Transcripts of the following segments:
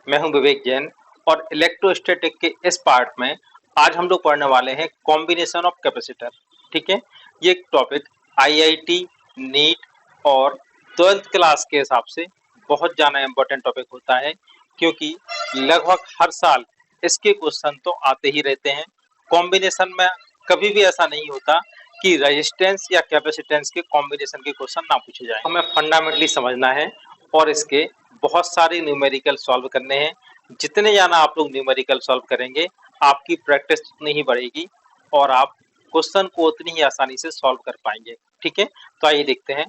मैं हूं विवेक जैन और इलेक्ट्रोस्टैटिक के इस पार्ट में आज हम लोग पढ़ने वाले हैं कॉम्बिनेशन ऑफ कैपेसिटर। ठीक है, ये एक टॉपिक आईआईटी, नीट और 12th क्लास के हिसाब से बहुत ज़्यादा इम्पोर्टेंट टॉपिक होता है, क्योंकि लगभग हर साल इसके क्वेश्चन तो आते ही रहते हैं। कॉम्बिनेशन में कभी भी ऐसा नहीं होता कि रेजिस्टेंस या कैपेसिटेंस के कॉम्बिनेशन के क्वेश्चन ना पूछे जाए। हमें फंडामेंटली समझना है और इसके बहुत सारे न्यूमेरिकल सॉल्व करने हैं। जितने ज़्यादा आप लोग न्यूमेरिकल सॉल्व करेंगे, आपकी प्रैक्टिस उतनी ही बढ़ेगी और आप क्वेश्चन को उतनी ही आसानी से सॉल्व कर पाएंगे। ठीक है, तो आइए देखते हैं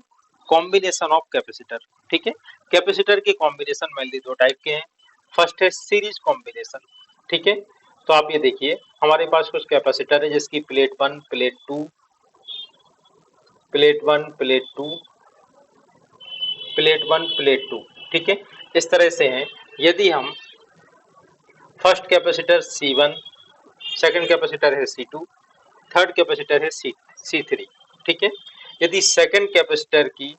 कॉम्बिनेशन ऑफ कैपेसिटर। ठीक है, कैपेसिटर के कॉम्बिनेशन मेनली दो टाइप के हैं। फर्स्ट है सीरीज कॉम्बिनेशन। ठीक है, तो आप ये देखिए, हमारे पास कुछ कैपेसिटर है जिसकी plate 1, plate 2, plate 1, plate 2, plate 1, plate 2। ठीक है, इस तरह से हैं। यदि हम first capacitor C1, second capacitor है C2, थर्ड कैपेसिटर है C3। ठीक है, यदि सेकंड कैपेसिटर की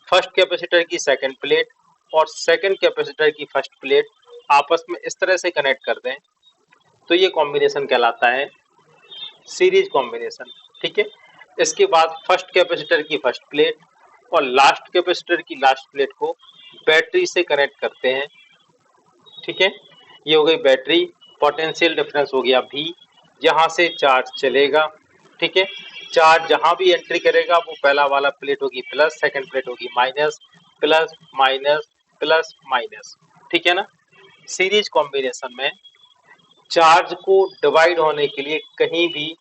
फर्स्ट कैपेसिटर की सेकंड प्लेट और सेकंड कैपेसिटर की फर्स्ट प्लेट आपस में इस तरह से कनेक्ट कर दें, तो ये कॉम्बिनेशन कहलाता है सीरीज कॉम्बिनेशन। ठीक है, इसके बाद फर्स्ट कैपेसिटर की फर्स्ट प्लेट और लास्ट कैपेसिटर की लास्ट प्लेट को बैटरी से कनेक्ट करते हैं। ठीक है, ये हो गई बैटरी। पोटेंशियल डिफरेंस हो गया V, यहाँ से चार्ज चलेगा। ठीक है, चार्ज जहाँ भी एंट्री करेगा वो पहला वाला प्लेट होगी प्लस, सेकंड प्लेट होगी minus, plus minus, plus minus. ठीक है ना। सीरीज कॉम्बिनेशन में चार्ज को डिवाइड होने के लिए कहीं भी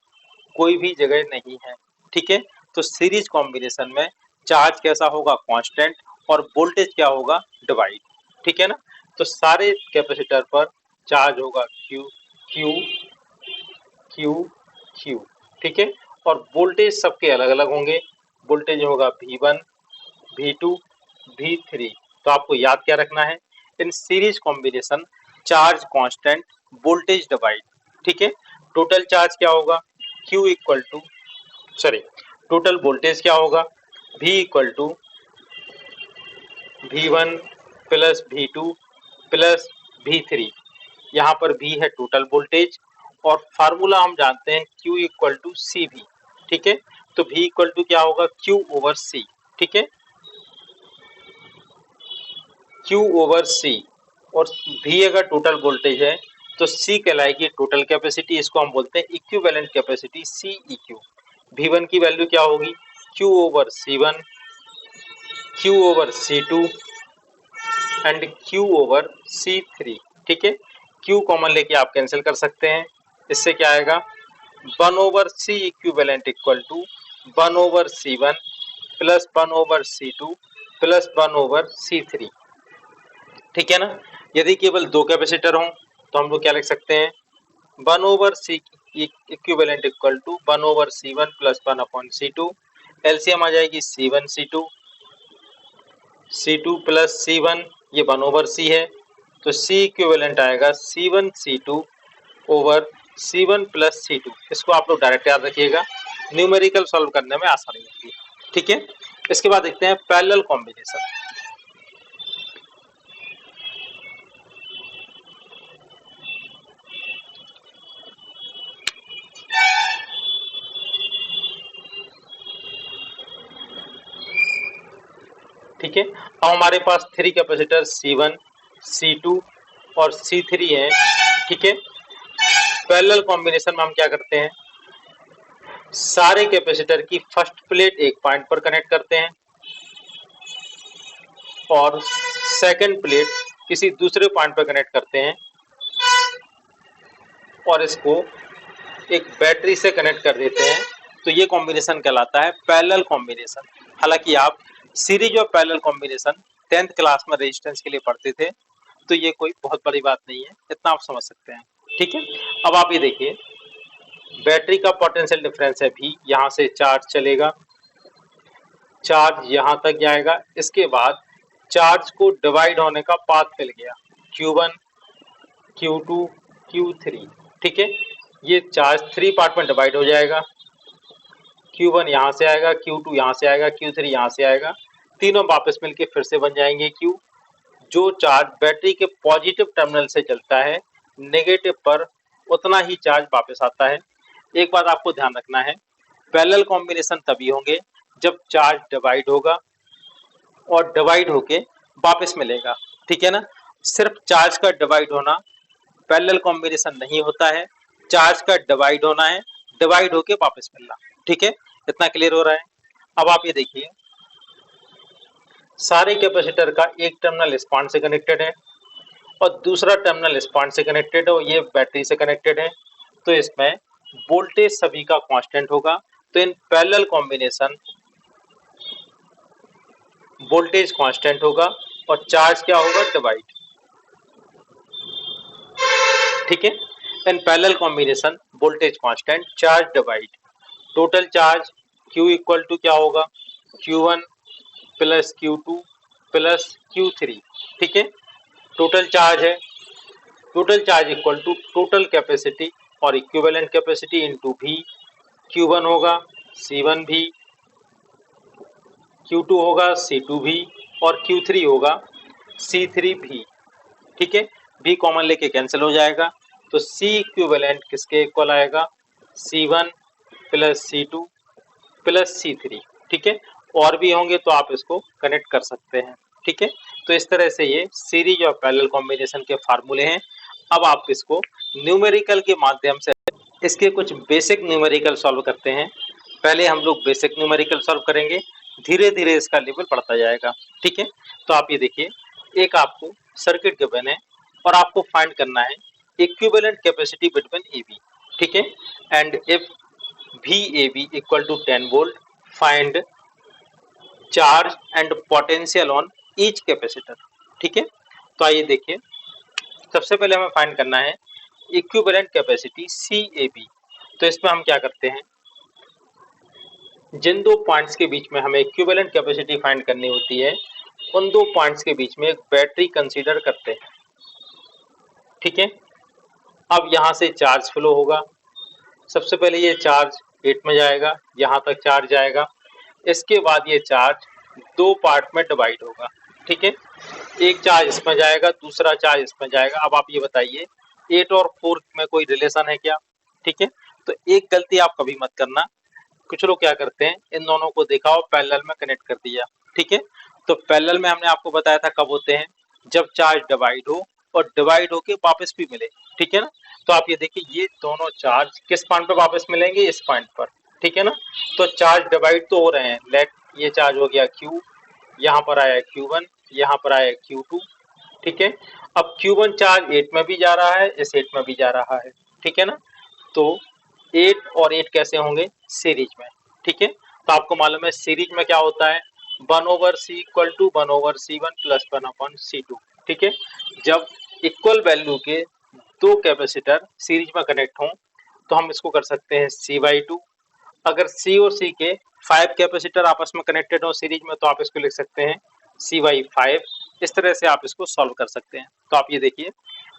कोई भी जगह नहीं है। ठीक है, तो सीरीज कॉम्बिनेशन में चार्ज कैसा होगा, कांस्टेंट, और वोल्टेज क्या होगा, डिवाइड। ठीक है ना। तो सारे कैपेसिटर पर चार्ज होगा Q Q Q Q। ठीक है, और वोल्टेज सबके अलग अलग होंगे। वोल्टेज होगा V1, V2, V3। तो आपको याद क्या रखना है, in series combination charge constant, voltage divide. ठीक है, टोटल चार्ज क्या होगा, Q equal to total voltage क्या होगा, V equal to V1 plus V2 plus V3। यहाँ पर V है टोटल वोल्टेज और फार्मूला हम जानते हैं Q इक्वल टू CV। ठीक है, तो V इक्वल टू क्या होगा, Q ओवर C। ठीक है, Q ओवर C, और V अगर टोटल वोल्टेज है तो C कहलाएगी टोटल कैपेसिटी। इसको हम बोलते हैं इक्विवेलेंट कैपेसिटी, CEQ। V1 की वैल्यू क्या होगी, Q over C1, Q over C2 and Q over C3। ठीक है, Q कॉमन लेके आप कैंसिल कर सकते हैं। इससे क्या आएगा, 1 over C equivalent equal to 1 over C1 plus 1 over C2 plus 1 over C3। ठीक है ना। यदि केवल दो कैपेसिटर हों तो हम लोग क्या लिख सकते हैं, 1 over C equivalent equal to 1 over C1 plus 1 upon C2। LCM आ जाएगी C1 C2, C2 plus C1, ये 1 ओवर C है, तो C इक्विवेलेंट आएगा C1 C2 over C1 plus C2। इसको आप लोग डायरेक्ट याद रखिएगा, न्यूमेरिकल सॉल्व करने में आसानी होती है। ठीक है, इसके बाद देखते हैं पैरेलल कॉम्बिनेशन। ठीक है, अब हमारे पास थ्री कैपेसिटर C1, C2 और C3 हैं। ठीक है, पैरेलल कॉम्बिनेशन में हम क्या करते हैं, सारे कैपेसिटर की फर्स्ट प्लेट एक पॉइंट पर कनेक्ट करते हैं और सेकंड प्लेट किसी दूसरे पॉइंट पर कनेक्ट करते हैं और इसको एक बैटरी से कनेक्ट कर देते हैं। तो ये कॉम्बिनेशन कहलाता है पैरेलल कॉम्बिनेशन। हालांकि आप सीरीज और पैरेलल कॉम्बिनेशन 10th क्लास में रेजिस्टेंस के लिए पढ़ते थे, तो ये कोई बहुत बड़ी बात नहीं है, इतना आप समझ सकते हैं। ठीक है, अब आप ये देखिए, बैटरी का पोटेंशियल डिफरेंस है V, यहाँ से चार्ज चलेगा, चार्ज यहाँ तक जाएगा। इसके बाद चार्ज को डिवाइड होने का पाथ मिल गया, Q1 Q2 Q3। ठीक है, ये चार्ज 3 पार्ट में डिवाइड हो जाएगा। Q1 यहाँ से आएगा, Q2 यहाँ से आएगा, Q3 यहाँ से आएगा, तीनों वापस मिलके फिर से बन जाएंगे Q। जो चार्ज बैटरी के पॉजिटिव टर्मिनल से चलता है, नेगेटिव पर उतना ही चार्ज वापस आता है। एक बात आपको ध्यान रखना है, पैरेलल कॉम्बिनेशन तभी होंगे जब चार्ज डिवाइड होगा और डिवाइड होके वापस मिलेगा, ठीक है ना। सिर्फ चार्ज का डिवाइड होना पैरेलल कॉम्बिनेशन नहीं होता है, चार्ज का डिवाइड होना है, डिवाइड होके वापस मिलना, ठीक है। इतना क्लियर हो रहा है। अब आप ये देखिए, सारे कैपेसिटर का एक टर्मिनल स्पान से कनेक्टेड है और दूसरा टर्मिनल स्पान से कनेक्टेड है और ये बैटरी से कनेक्टेड है, तो इसमें वोल्टेज सभी का कांस्टेंट होगा। तो in parallel combination voltage constant होगा और चार्ज क्या होगा, डिवाइड, ठीक है। In parallel combination voltage constant, charge divide, total charge Q equal to क्या होगा, Q1 plus Q2 plus Q3, ठीक है। टोटल चार्ज है, total charge equal to total capacity और equivalent capacity into V। Q1 होगा C1 भी, Q2 होगा C2 भी और Q3 होगा C3 भी, ठीक है। V कॉमन लेके कैंसिल हो जाएगा, तो C इक्विवेलेंट किसके इक्वल आएगा, C1 plus C2 plus C3, ठीक है। और भी होंगे तो आप इसको कनेक्ट कर सकते हैं, ठीक है। तो इस तरह से ये सीरीज और पैरेलल कॉम्बिनेशन के फार्मूले हैं। अब आप इसको न्यूमेरिकल के माध्यम से इसके कुछ बेसिक न्यूमेरिकल सॉल्व करते हैं। पहले हम लोग बेसिक न्यूमेरिकल सॉल्व करेंगे, धीरे धीरे इसका लेवल बढ़ता जाएगा, ठीक है। तो आप ये देखिए, एक आपको सर्किट गिवन है और आपको फाइंड करना है इक्विवेलेंट कैपेसिटी बिटवीन AB, ठीक है। And if VAB equal to 10 वोल्ट, find charge and potential on each capacitor, ठीक है। तो आइए देखिए, सबसे पहले हमें फाइंड करना है इक्विवेलेंट कैपेसिटी CAB। तो इसमें हम क्या करते हैं, जिन दो पॉइंट्स के बीच में हमें इक्विवेलेंट कैपेसिटी फाइंड करनी होती है, उन दो पॉइंट्स के बीच में एक बैटरी कंसीडर करते हैं, ठीक है। अब यहाँ से चार्ज फ्लो होगा, सबसे पहले ये चार्ज 8 में जाएगा, यहाँ तक चार्ज जाएगा, इसके बाद ये चार्ज दो पार्ट में डिवाइड होगा, ठीक है। एक चार्ज इसमें जाएगा, दूसरा चार्ज इसमें जाएगा। अब आप ये बताइए 8 और 4 में कोई रिलेशन है क्या, ठीक है। तो एक गलती आप कभी मत करना, कुछ लोग क्या करते हैं, इन दोनों को देखा और पैरेलल में कनेक्ट कर दिया, ठीक है। तो पैरेलल में हमने आपको बताया था कब होते हैं, जब चार्ज डिवाइड हो और डिवाइड होके वापस भी मिले, ठीक है ना। तो आप ये देखिए, ये दोनों चार्ज किस पॉइंट पर वापस मिलेंगे, इस पॉइंट पर, ठीक है ना। तो चार्ज डिवाइड तो हो रहे हैं, लेट ये चार्ज हो गया Q, यहाँ पर आया Q1, यहाँ पर आया Q2, ठीक है। अब Q1 चार्ज 8 में भी जा रहा है, इस 8 में भी जा रहा है, ठीक है ना। तो 8 और 8 कैसे होंगे, सीरीज में, ठीक है। तो आपको मालूम है सीरीज में क्या होता है, 1/C equal to 1/C1 plus 1/C2, ठीक है। जब इक्वल वैल्यू के दो कैपेसिटर सीरीज में कनेक्ट हों तो हम इसको कर सकते हैं C/2। अगर C और C के 5 कैपेसिटर आपस में कनेक्टेड हो सीरीज में, तो आप इसको लिख सकते हैं C/5। इस तरह से आप इसको सॉल्व कर सकते हैं। तो आप ये देखिए,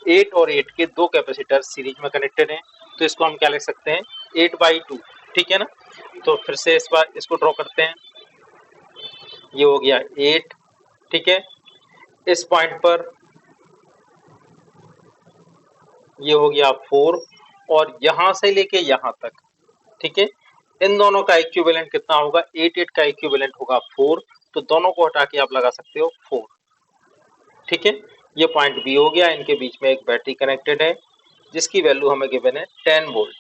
8 और 8 के दो कैपेसिटर सीरीज में कनेक्टेड हैं, तो इसको हम क्या लिख सकते हैं, 8/2, ठीक है ना। तो फिर से इस बार इसको ड्रॉ करते हैं, ये हो गया 8, ठीक है। इस पॉइंट पर ये हो गया 4 और यहाँ से लेके यहाँ तक, ठीक है। इन दोनों का इक्विवेलेंट कितना होगा, 8 का इक्विवेलेंट होगा 4, तो दोनों को हटा के आप लगा सकते हो 4, ठीक है। ये पॉइंट बी हो गया, इनके बीच में एक बैटरी कनेक्टेड है जिसकी वैल्यू हमें गिवन है 10 वोल्ट,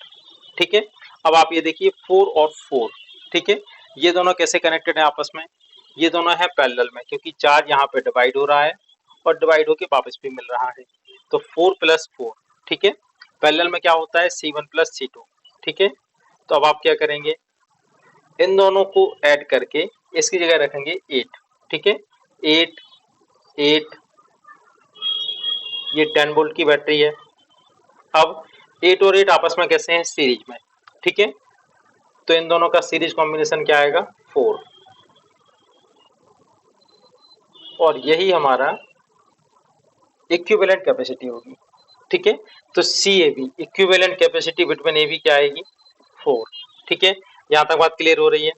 ठीक है। अब आप ये देखिए 4 और 4, ठीक है, ये दोनों कैसे कनेक्टेड है आपस में, ये दोनों है पैरेलल में, क्योंकि चार्ज यहाँ पे डिवाइड हो रहा है और डिवाइड होके वापस भी मिल रहा है। तो 4 प्लस 4, ठीक है। पैरेलल में क्या होता है, C1 प्लस C2, ठीक है। तो अब आप क्या करेंगे, इन दोनों को ऐड करके इसकी जगह रखेंगे 8, ठीक है। 8 8, ये 10 वोल्ट की बैटरी है। अब 8 और 8 आपस में कैसे हैं, सीरीज में, ठीक है। तो इन दोनों का सीरीज कॉम्बिनेशन क्या आएगा, 4, और यही हमारा इक्विवेलेंट कैपेसिटी होगी, ठीक है। तो CAB equivalent capacity between AB क्या आएगी, 4, ठीक है। यहाँ तक बात क्लियर हो रही है।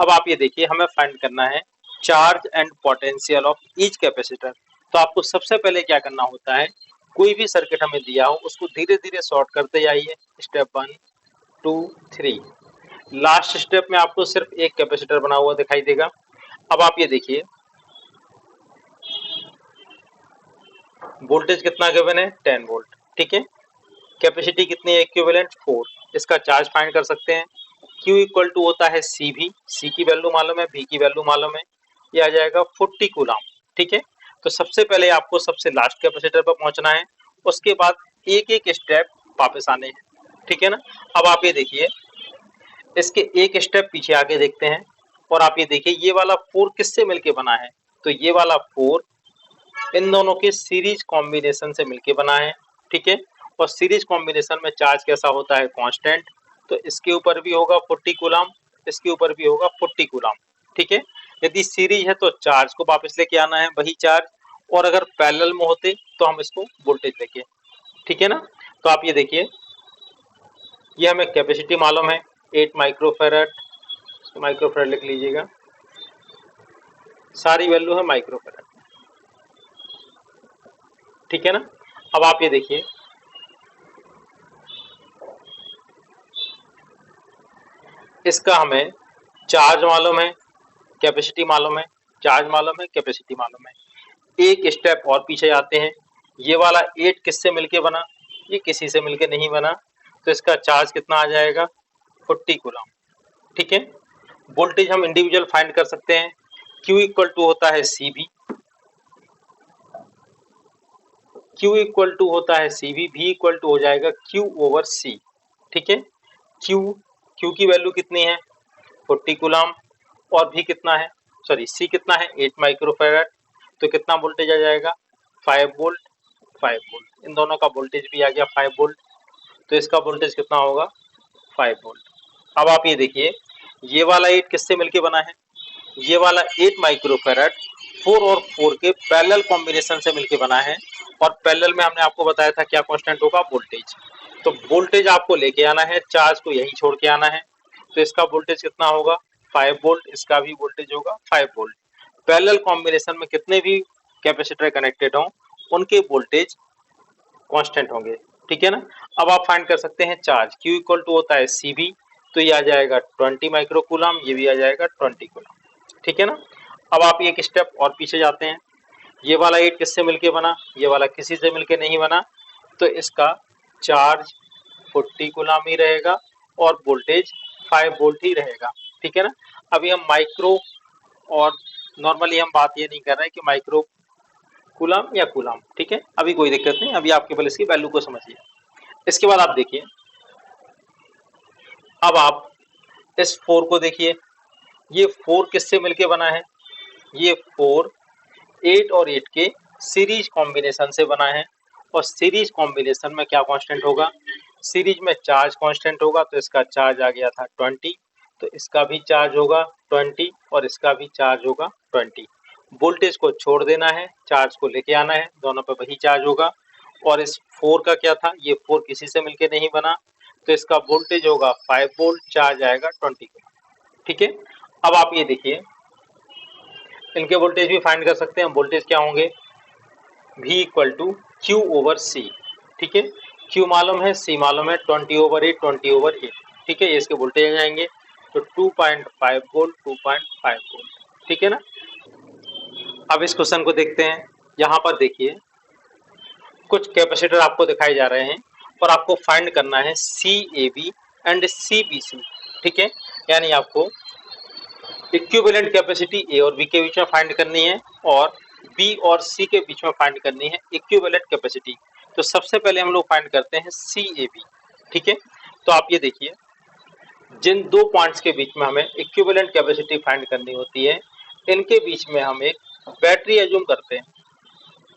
अब आप ये देखिए, हमें फाइंड करना है charge and potential of each capacitor. तो आपको सबसे पहले क्या करना होता है, कोई भी सर्किट हमें दिया हो उसको धीरे धीरे शॉर्ट करते जाइए, स्टेप 1 2 3। लास्ट स्टेप में आपको सिर्फ एक कैपेसिटर बना हुआ दिखाई देगा। अब आप ये देखिए वोल्टेज कितना गिवन है, 10 वोल्ट, ठीक है। कैपेसिटी कितनी है, इक्विवेलेंट 4। इसका चार्ज फाइंड कर सकते हैं। Q इक्वल टू होता है CV, C की वैल्यू मालूम है, V की वैल्यू मालूम है, ये आ जाएगा 40 कूलम, ठीक है। तो सबसे पहले आपको सबसे लास्ट कैपेसिटर पर पहुंचना है, उसके बाद एक एक स्टेप वापस आने हैं, ठीक है ना। अब आप ये देखिए इसके एक स्टेप पीछे आके देखते हैं, और आप ये देखिए ये वाला 4 किससे मिलके बना है, तो ये वाला 4 इन दोनों के सीरीज कॉम्बिनेशन से मिलके बना है, ठीक है। और सीरीज कॉम्बिनेशन में चार्ज कैसा होता है, कांस्टेंट। तो इसके ऊपर भी होगा 40 कूलम, इसके ऊपर भी होगा 40 कूलम, ठीक है। यदि सीरीज है तो चार्ज को वापस लेके आना है वही चार्ज, और अगर पैरेलल में होते तो हम इसको वोल्टेज लेके, ठीक है ना। तो आप ये देखिए ये हमें कैपेसिटी मालूम है 8 माइक्रोफेरेड, माइक्रोफेरेड लिख लीजिएगा, सारी वैल्यू है माइक्रोफेरेड, ठीक है ना। अब आप ये देखिए इसका हमें चार्ज मालूम है, कैपेसिटी मालूम है, चार्ज मालूम है, कैपेसिटी मालूम है। एक स्टेप और पीछे आते हैं, ये वाला 8 किससे मिलके बना, ये किसी से मिलके नहीं बना, तो इसका चार्ज कितना आ जाएगा 40 कूलम, ठीक है। वोल्टेज हम इंडिविजुअल फाइंड कर सकते हैं। Q इक्वल टू होता है CV, Q इक्वल टू होता है CV, V इक्वल टू हो जाएगा Q ओवर C, ठीक है। Q की वैल्यू कितनी है 40 कूलम, और V कितना है, सॉरी C कितना है 8 माइक्रोफेरेड, तो कितना वोल्टेज आ जाएगा 5 वोल्ट, 5 वोल्ट। इन दोनों का वोल्टेज भी आ गया 5 वोल्ट, तो इसका वोल्टेज कितना होगा 5 वोल्ट। अब आप ये देखिए ये वाला 8 किससे मिलके बना है, ये वाला 8 माइक्रोफेरेड 4 और 4 के पैरेलल कॉम्बिनेशन से मिलके बना है, और पैरेलल में हमने आपको बताया था क्या कांस्टेंट होगा, वोल्टेज। तो वोल्टेज आपको लेके आना है, चार्ज को यहीं छोड़ के आना है, तो इसका वोल्टेज कितना होगा 5 वोल्ट, इसका भी वोल्टेज होगा 5 वोल्ट। पैरेलल कॉम्बिनेशन में कितने भी कैपेसिटर कनेक्टेड हों उनके वोल्टेज कांस्टेंट होंगे, ठीक है ना। अब आप फाइंड कर सकते हैं चार्ज, Q इक्वल टू होता है CV, तो ये आ जाएगा 20 माइक्रो कूलम, ये भी आ जाएगा 20 कूलम, ठीक है ना। अब आप एक स्टेप और पीछे जाते हैं, ये वाला 8 किससे मिलके बना, ये वाला किसी से मिलके नहीं बना, तो इसका चार्ज 40 कूलम ही रहेगा और वोल्टेज 5 वोल्ट ही रहेगा, ठीक है ना। अभी हम माइक्रो, और नॉर्मली हम बात ये नहीं कर रहे हैं कि माइक्रो कूलम या कूलम, ठीक है, अभी कोई दिक्कत नहीं, अभी आप केवल इसकी वैल्यू को समझिए। इसके बाद आप देखिए, अब आप इस 4 को देखिए, ये 4 किससे मिलके बना है, ये 4 8 और 8 के सीरीज कॉम्बिनेशन से बना है, और सीरीज कॉम्बिनेशन में क्या कांस्टेंट होगा, सीरीज में चार्ज कांस्टेंट होगा, तो इसका चार्ज आ गया था 20, तो इसका भी चार्ज होगा 20 और इसका भी चार्ज होगा 20। वोल्टेज को छोड़ देना है, चार्ज को लेके आना है, दोनों पे वही चार्ज होगा। और इस 4 का क्या था, ये 4 किसी से मिलके नहीं बना, तो इसका वोल्टेज होगा 5 वोल्ट, चार्ज आएगा 20 का, ठीक है। अब आप ये देखिए इनके वोल्टेज भी फाइंड कर सकते हैं, वोल्टेज क्या होंगे V equal to Q over C, ठीक है। Q मालूम है, C मालूम है, 20 ओवर 8, 20 ओवर 8, ठीक है। ये इसके वोल्टेज आ जाएंगे, तो 2.5 वोल्ट, 2.5 वोल्ट, ठीक है ना। अब इस क्वेश्चन को देखते हैं, यहाँ पर देखिए कुछ कैपेसिटर आपको दिखाए जा रहे हैं, और आपको फाइंड करना है CAB एंड CBC, ठीक है। यानी आपको इक्विवेलेंट कैपेसिटी ए और बी के बीच में फाइंड करनी है, और बी और सी के बीच में फाइंड करनी है इक्विवेलेंट कैपेसिटी। तो सबसे पहले हम लोग फाइंड करते हैं सी ए बी, ठीक है। तो आप ये देखिए जिन दो पॉइंट्स के बीच में हमें इक्विवेलेंट कैपेसिटी फाइंड करनी होती है, इनके बीच में हम एक बैटरी एज्यूम करते हैं,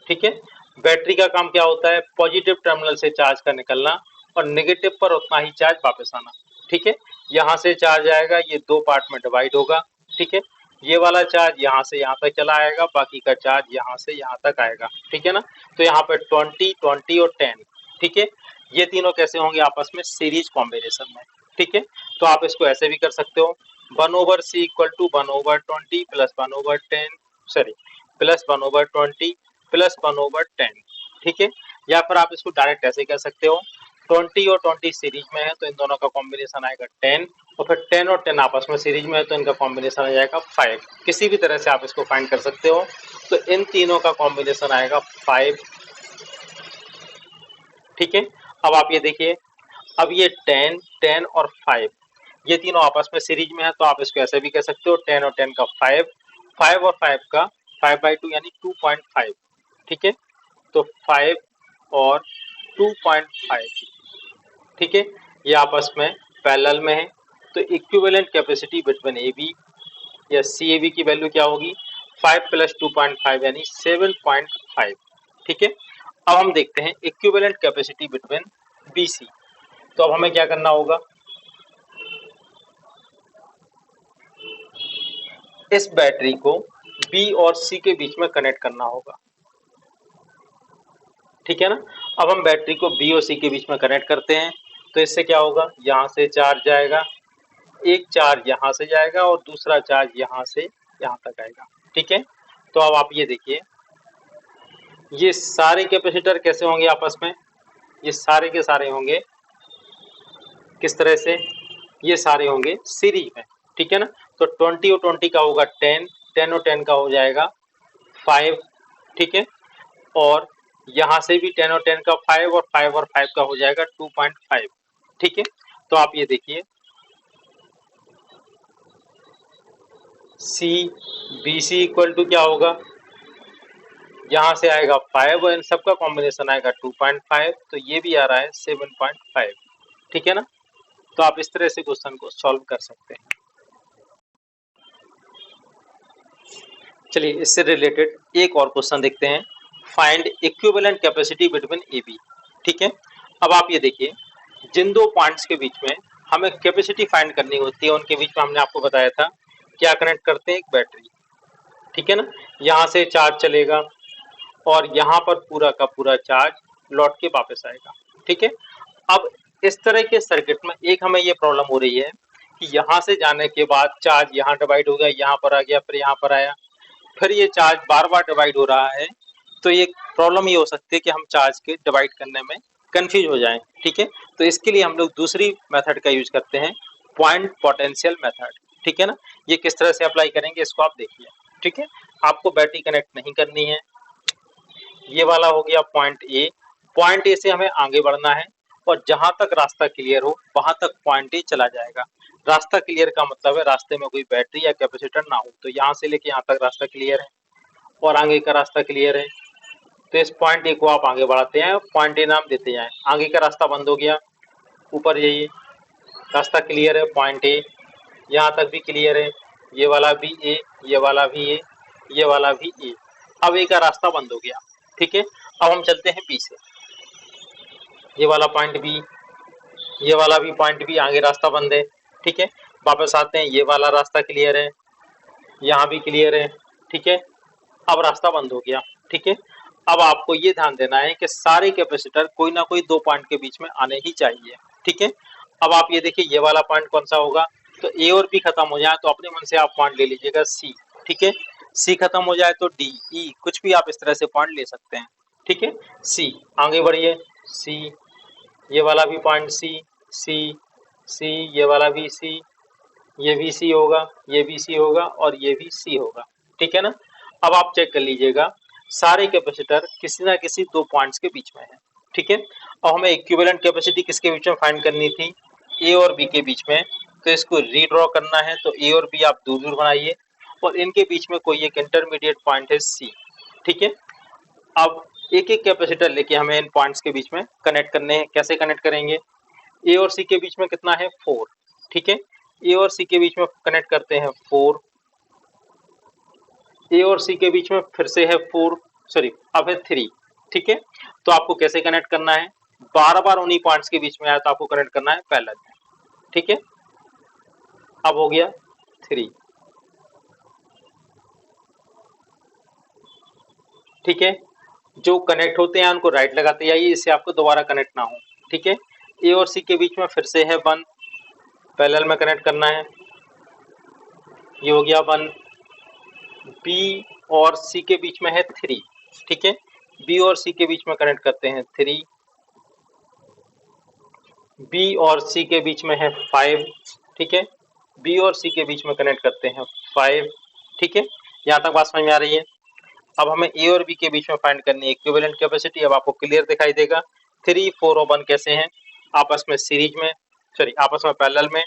ठीक है। बैटरी का काम क्या होता है, पॉजिटिव टर्मिनल से चार्ज का निकलना और नेगेटिव पर उतना ही चार्ज वापस आना, ठीक है। यहाँ से चार्ज आएगा, ये दो पार्ट में डिवाइड होगा, ठीक है। ये वाला चार्ज यहाँ से यहाँ तक चला आएगा, बाकी का चार्ज यहाँ से यहाँ तक आएगा, ठीक है ना। तो यहाँ पे 20, 20 और 10, ठीक है। ये तीनों कैसे होंगे आपस में, सीरीज कॉम्बिनेशन में, ठीक है। तो आप इसको ऐसे भी कर सकते हो, 1/c equal to 1/20 plus 1/10, sorry plus 1/20 +1/10, ठीक है। या फिर आप इसको डायरेक्ट ऐसे कह सकते हो, 20 और 20 सीरीज में है तो इन दोनों का कॉम्बिनेशन आएगा 10, और फिर 10 और 10 आपस में सीरीज में है तो इनका कॉम्बिनेशन आ जाएगा 5। किसी भी तरह से आप इसको फाइंड कर सकते हो। तो इन तीनों का कॉम्बिनेशन आएगा 5, ठीक है। अब आप ये देखिए, अब ये 10, 10 और 5 ये तीनों आपस में सीरीज में है तो आप इसको ऐसे भी कह सकते हो, 10 और 10 का 5, 5 और 5 का 5/2 यानी 2.5, ठीक है। तो 5 और 2.5, ठीक है, ये आपस में पैरेलल में है। तो equivalent capacity between A B या सी ए बी की वैल्यू क्या होगी, 5 + 2.5 यानी 7.5, ठीक है। अब हम देखते हैं equivalent capacity between B C. तो अब हमें क्या करना होगा, इस बैटरी को बी और सी के बीच में कनेक्ट करना होगा, ठीक है ना। अब हम बैटरी को बी और सी के बीच में कनेक्ट करते हैं तो इससे क्या होगा, यहाँ से चार्ज जाएगा, एक चार्ज यहाँ से जाएगा और दूसरा चार्ज यहाँ से यहाँ तक आएगा, ठीक है। तो अब आप ये देखिए, ये सारे कैपेसिटर कैसे होंगे आपस में, ये सारे के सारे होंगे किस तरह से, ये सारे होंगे सीरीज में, ठीक है ना। तो 20 और 20 का होगा 10, 10 और 10 का हो जाएगा 5, ठीक है। और यहाँ से भी 10 और 10 का 5 और 5 और 5 का हो जाएगा 2.5, ठीक है। तो आप ये देखिए, C B C equal to क्या होगा, यहाँ से आएगा 5 और इन सबका कॉम्बिनेशन आएगा 2.5, तो ये भी आ रहा है 7.5, ठीक है ना। तो आप इस तरह से क्वेश्चन को सॉल्व कर सकते हैं। चलिए इससे रिलेटेड एक और क्वेश्चन देखते हैं, find equivalent capacity between A B, ठीक है। अब आप ये देखिए, जिन दो पॉइंट्स के बीच में हमें कैपेसिटी फाइंड करनी होती है उनके बीच में हमने आपको बताया था क्या कनेक्ट करते हैं, एक बैटरी, ठीक है ना। यहाँ से चार्ज चलेगा और यहाँ पर पूरा का पूरा चार्ज लौट के वापस आएगा, ठीक है। अब इस तरह के सर्किट में एक हमें ये प्रॉब्लम हो रही है कि यहाँ से जाने के बाद चार्ज यहाँ डिवाइड हो गया, यहाँ पर आ गया, फिर यहाँ पर आया, फिर ये चार्ज बार बार डिवाइड हो रहा है। तो ये प्रॉब्लम ये हो सकती है कि हम चार्ज के डिवाइड करने में कंफ्यूज हो जाएं, ठीक है। तो इसके लिए हम लोग दूसरी मेथड का यूज करते हैं, पॉइंट पोटेंशियल मेथड, ठीक है ना। ये किस तरह से अप्लाई करेंगे इसको आप देखिए, ठीक है। आपको बैटरी कनेक्ट नहीं करनी है, ये वाला हो गया पॉइंट ए, पॉइंट ए से हमें आगे बढ़ना है और जहां तक रास्ता क्लियर हो वहां तक पॉइंट ए चला जाएगा। रास्ता क्लियर का मतलब है रास्ते में कोई बैटरी या कैपेसिटर ना हो, तो यहाँ से लेके यहाँ तक रास्ता क्लियर है और आगे का रास्ता क्लियर है। तो इस पॉइंट ए को आप आगे बढ़ाते हैं, पॉइंट ए नाम देते जाएं। आगे का रास्ता बंद हो गया, ऊपर जाइए, रास्ता क्लियर है, पॉइंट ए, यहाँ तक भी क्लियर है, ये वाला भी ए, ये वाला भी ए, ये वाला भी ए। अब ए का रास्ता बंद हो गया, ठीक है। अब हम चलते हैं बी से, ये वाला पॉइंट बी, ये वाला भी पॉइंट बी, आगे रास्ता बंद है, ठीक है। वापस आते हैं, ये वाला रास्ता क्लियर है, यहाँ भी क्लियर है, ठीक है। अब रास्ता बंद हो गया, ठीक है। अब आपको ये ध्यान देना है कि सारे कैपेसिटर कोई ना कोई दो पॉइंट के बीच में आने ही चाहिए, ठीक है। अब आप ये देखिए, ये वाला पॉइंट कौन सा होगा, तो ए और बी खत्म हो जाए तो अपने मन से आप पॉइंट ले लीजिएगा सी, ठीक है। सी खत्म हो जाए तो डी, ई, कुछ भी आप इस तरह से पॉइंट ले सकते हैं, ठीक है। सी, आगे बढ़िए, सी, ये वाला भी पॉइंट सी, सी, सी, ये वाला भी सी, ये भी सी होगा, ये भी सी होगा और ये भी सी होगा, ठीक है ना। अब आप चेक कर लीजिएगा, सारे कैपेसिटर किसी ना किसी दो पॉइंट्स के बीच में है, ठीक है। अब हमें इक्विवेलेंट कैपेसिटी किसके बीच में फाइंड करनी थी, ए और बी के बीच में। तो इसको रीड्रॉ करना है तो ए और बी आप दूर दूर बनाइए और इनके बीच में कोई एक इंटरमीडिएट पॉइंट है सी, ठीक है। अब एक एक कैपेसिटर लेके हमें इन पॉइंट्स के बीच में कनेक्ट करने हैं। कैसे कनेक्ट करेंगे, ए और सी के बीच में कितना है 4, ठीक है। ए और सी के बीच में कनेक्ट करते हैं 4, ए और सी के बीच में फिर से है 4, सॉरी अब है 3, ठीक है। तो आपको कैसे कनेक्ट करना है, बार बार उन्हीं पॉइंट्स के बीच में आया तो आपको कनेक्ट करना है पैरेलल में, ठीक है। अब हो गया 3, ठीक है। जो कनेक्ट होते हैं उनको राइट लगाते जाइए, इससे आपको दोबारा कनेक्ट ना हो, ठीक है। ए और सी के बीच में फिर से है 1, पैरेलल में कनेक्ट करना है, ये हो गया 1। बी और सी के बीच में है 3, ठीक है। बी और सी के बीच में कनेक्ट करते हैं 3, बी और सी के बीच में है 5, ठीक है। बी और सी के बीच में कनेक्ट करते हैं 5, ठीक है। यहाँ तक बात समझ में आ रही है। अब हमें ए और बी के बीच में फाइंड करनी है इक्विवेलेंट कैपेसिटी। अब आपको क्लियर दिखाई देगा 3, 4 और 1 कैसे हैं, आपस में सीरीज में, सॉरी आपस में पैरेलल में।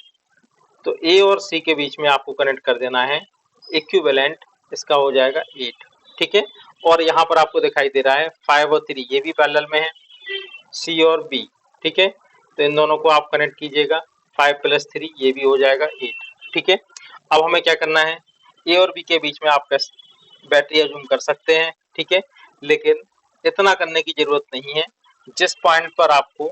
तो ए और सी के बीच में आपको कनेक्ट कर देना है इक्विवेलेंट, इसका हो जाएगा 8, ठीक है। और यहाँ पर आपको दिखाई दे रहा है 5 और 3 ये भी पैरेलल में है, सी और बी, ठीक है। तो इन दोनों को आप कनेक्ट कीजिएगा, 5 + 3 ये भी हो जाएगा 8, ठीक है। अब हमें क्या करना है, ए और बी के बीच में आप बैटरी अज्यूम कर सकते हैं, ठीक है। लेकिन इतना करने की जरूरत नहीं है। जिस पॉइंट पर आपको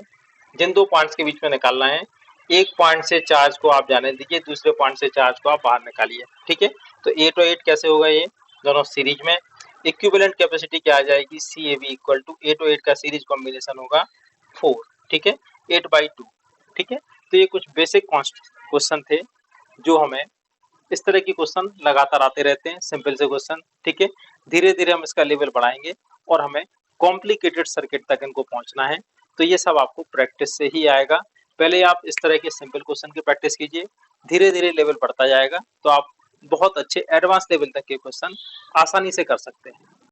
जिन दो पॉइंट्स के बीच में निकालना है, एक पॉइंट से चार्ज को आप जाने दीजिए, दूसरे पॉइंट से चार्ज को आप बाहर निकालिए, ठीक है। तो 8 और 8 कैसे होगा, ये दोनों सीरीज में। इक्विवेलेंट कैपेसिटी क्या आ जाएगी, सी ए बी इक्वल टू 8 और 8 का सीरीज कॉम्बिनेशन होगा 4, ठीक है, 8/2, ठीक है। तो ये कुछ बेसिक क्वेश्चन थे जो हमें इस तरह की क्वेश्चन लगातार आते रहते हैं, सिंपल से क्वेश्चन, ठीक है। धीरे धीरे हम इसका लेवल बढ़ाएंगे और हमें कॉम्प्लिकेटेड सर्किट तक इनको पहुंचना है। तो ये सब आपको प्रैक्टिस से ही आएगा। पहले आप इस तरह के सिंपल क्वेश्चन की प्रैक्टिस कीजिए, धीरे धीरे लेवल बढ़ता जाएगा तो आप बहुत अच्छे एडवांस लेवल तक के क्वेश्चन आसानी से कर सकते हैं।